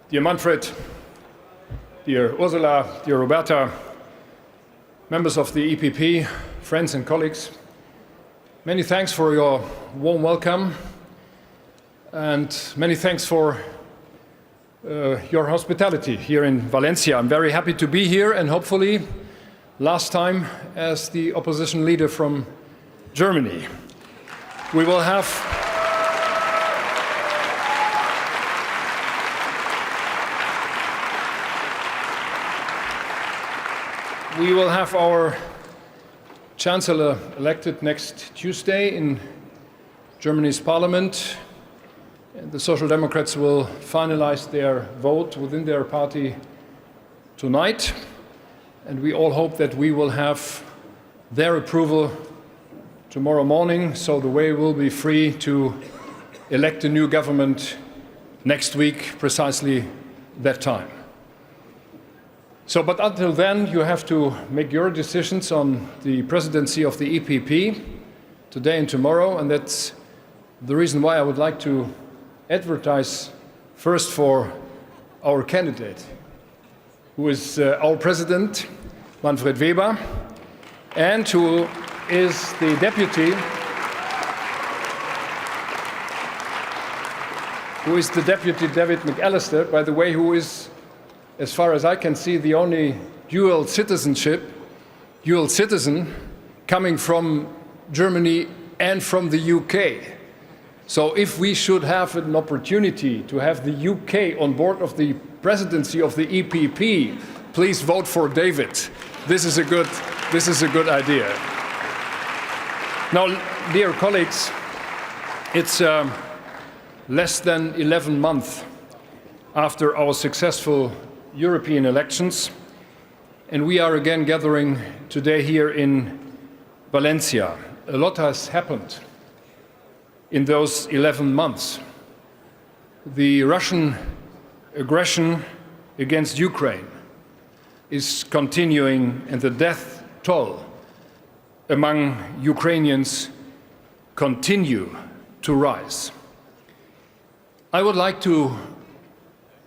Dear Manfred, dear Ursula, dear Roberta, members of the EPP, friends and colleagues, many thanks for your warm welcome and many thanks for your hospitality here in Valencia. I'm very happy to be here and hopefully last time as the opposition leader from Germany. We will have our Chancellor elected next Tuesday in Germany's parliament. And the Social Democrats will finalize their vote within their party tonight. And we all hope that we will have their approval tomorrow morning, so the way will be free to elect a new government next week, precisely that time. But until then, you have to make your decisions on the presidency of the EPP today and tomorrow, and that's the reason why I would like to advertise first for our candidate, who is our president, Manfred Weber, and who is the deputy, David McAllister, by the way, who is, as far as I can see, the only dual citizen coming from Germany and from the UK. So if we should have an opportunity to have the UK on board of the presidency of the EPP, please vote for David. This is a good idea. Now, dear colleagues, it's less than 11 months after our successful European elections, and we are again gathering today here in Valencia. A lot has happened in those 11 months. The Russian aggression against Ukraine is continuing, and the death toll among Ukrainians continue to rise. I would like to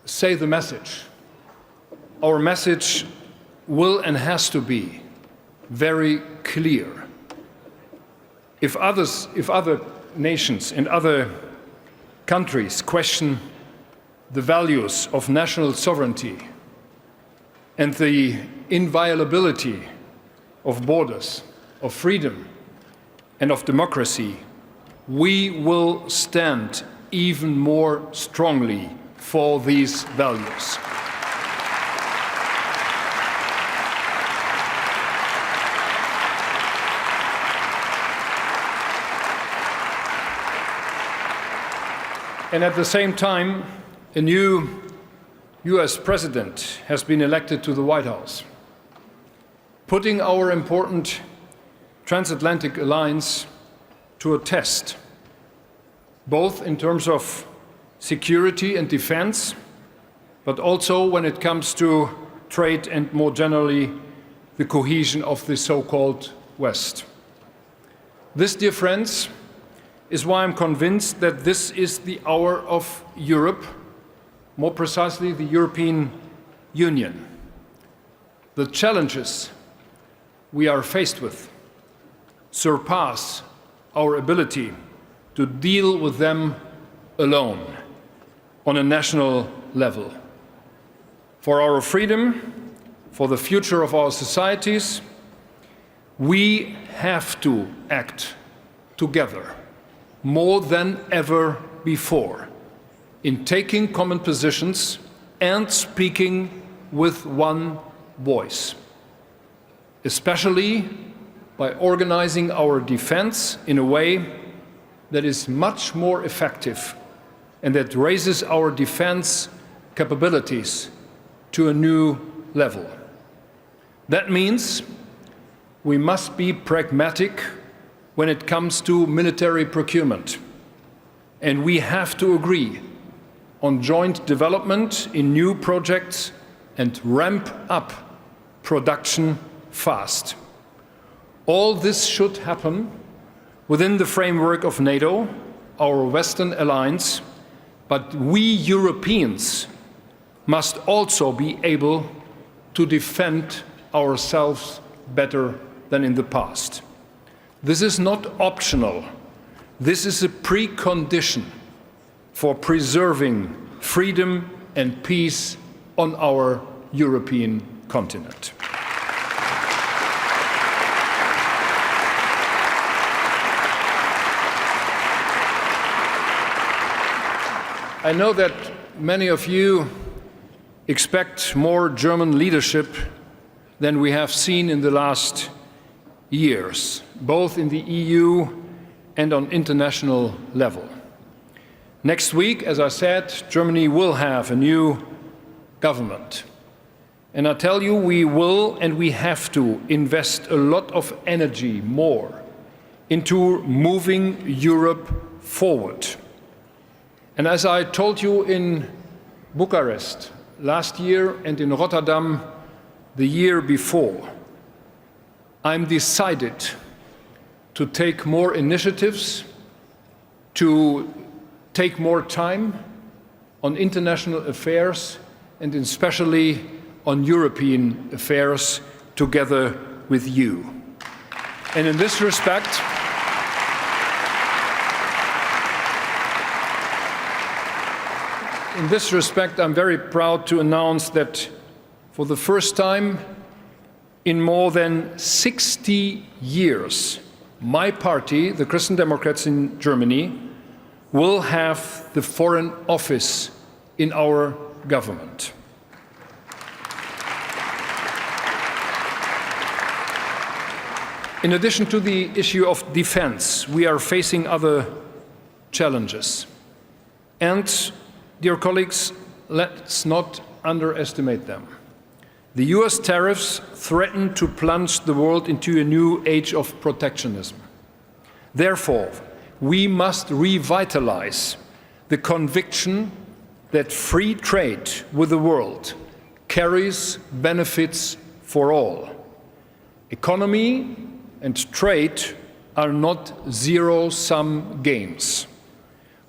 say the message. Our message will and has to be very clear. If other nations and other countries question the values of national sovereignty and the inviolability of borders, of freedom and of democracy, we will stand even more strongly for these values. And at the same time, a new US president has been elected to the White House, putting our important transatlantic alliance to a test, both in terms of security and defense, but also when it comes to trade and more generally the cohesion of the so-called West. This, dear friends, is why I'm convinced that this is the hour of Europe, more precisely the European Union. The challenges we are faced with surpass our ability to deal with them alone on a national level. For our freedom, for the future of our societies, we have to act together more than ever before in taking common positions and speaking with one voice, especially by organizing our defense in a way that is much more effective and that raises our defense capabilities to a new level. That means we must be pragmatic when it comes to military procurement, and we have to agree on joint development in new projects and ramp up production fast. All this should happen within the framework of NATO, our Western alliance, but we Europeans must also be able to defend ourselves better than in the past. This is not optional. This is a precondition for preserving freedom and peace on our European continent. I know that many of you expect more German leadership than we have seen in the last years, both in the EU and on international level. Next week, as I said, Germany will have a new government. And I tell you, we will and we have to invest a lot of energy more into moving Europe forward. And as I told you in Bucharest last year and in Rotterdam the year before, I'm decided to take more initiatives, to take more time on international affairs and especially on European affairs together with you. And in this respect, I'm very proud to announce that for the first time in more than 60 years, my party, the Christian Democrats in Germany, will have the Foreign Office in our government. In addition to the issue of defense, we are facing other challenges. And, dear colleagues, let's not underestimate them. The US tariffs threaten to plunge the world into a new age of protectionism. Therefore, we must revitalize the conviction that free trade with the world carries benefits for all. Economy and trade are not zero-sum games.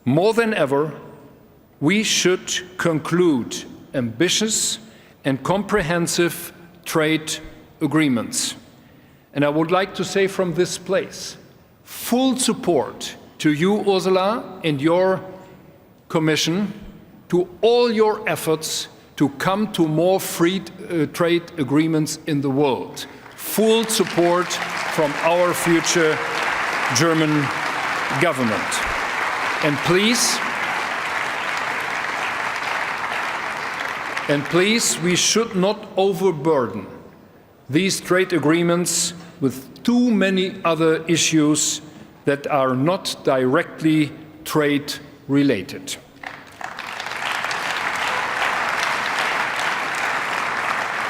More than ever, we should conclude ambitious and comprehensive trade agreements. And I would like to say from this place, full support to you, Ursula, and your Commission, to all your efforts to come to more free trade agreements in the world. Full support from our future German government. And please, we should not overburden these trade agreements with too many other issues that are not directly trade related.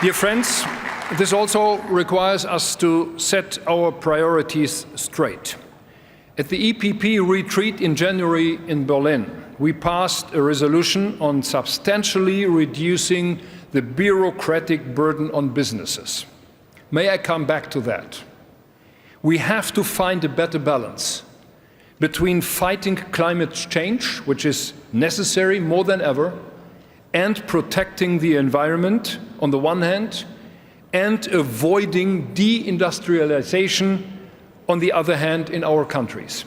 Dear friends, this also requires us to set our priorities straight. At the EPP retreat in January in Berlin, we passed a resolution on substantially reducing the bureaucratic burden on businesses. May I come back to that? We have to find a better balance between fighting climate change, which is necessary more than ever, and protecting the environment on the one hand, and avoiding deindustrialization on the other hand in our countries.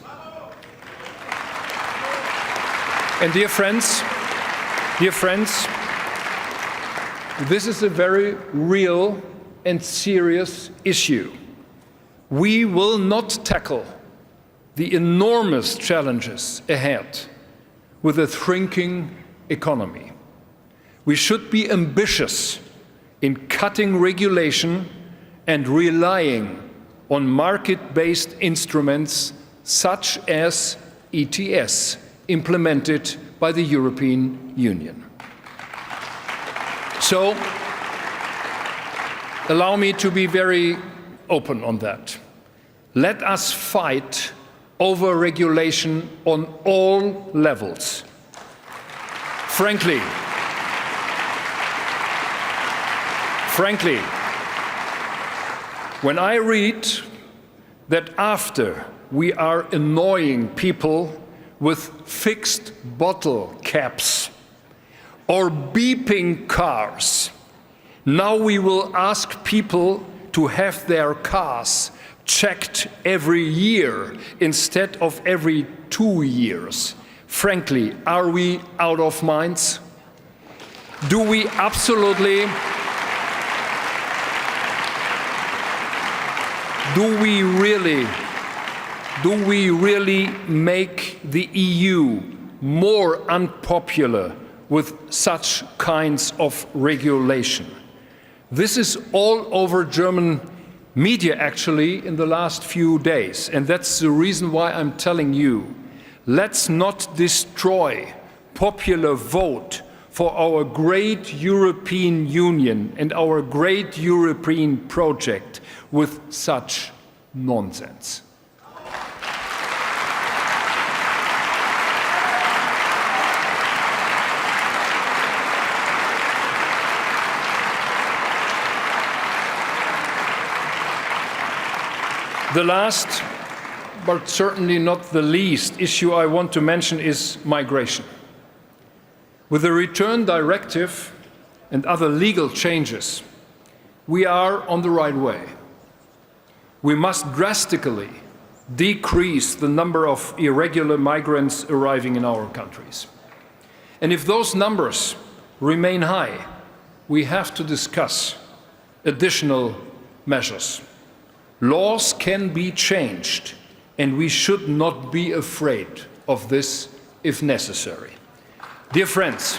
And dear friends, this is a very real and serious issue. We will not tackle the enormous challenges ahead with a shrinking economy. We should be ambitious in cutting regulation and relying on market-based instruments such as ETS, implemented by the European Union. So, allow me to be very open on that. Let us fight over regulation on all levels. Frankly, when I read that after we are annoying people with fixed bottle caps or beeping cars. Now we will ask people to have their cars checked every year instead of every 2 years. Frankly, are we out of minds? Do we absolutely Do we really make the EU more unpopular with such kinds of regulation? This is all over German media actually in the last few days, and that's the reason why I'm telling you, let's not destroy popular vote for our great European Union and our great European project with such nonsense. The last, but certainly not the least, issue I want to mention is migration. With the Return Directive and other legal changes, we are on the right way. We must drastically decrease the number of irregular migrants arriving in our countries. And if those numbers remain high, we have to discuss additional measures. Laws can be changed, and we should not be afraid of this if necessary. Dear friends,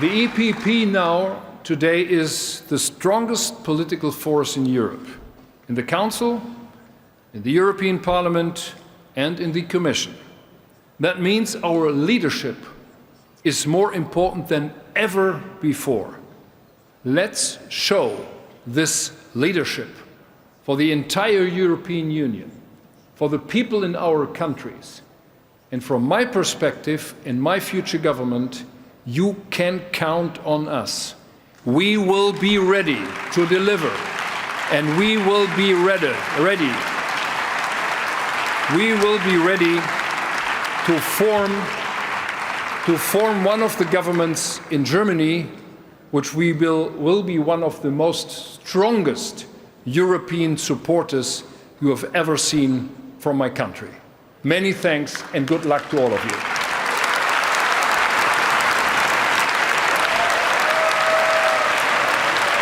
the EPP now today is the strongest political force in Europe, in the Council, in the European Parliament, and in the Commission. That means our leadership is more important than ever before. Let's show this leadership for the entire European Union, for the people in our countries. And from my perspective, in my future government, you can count on us. We will be ready to deliver, and we will be ready. We will be ready to form one of the governments in Germany, which will be one of the most strongest European supporters you have ever seen from my country. Many thanks and good luck to all of you.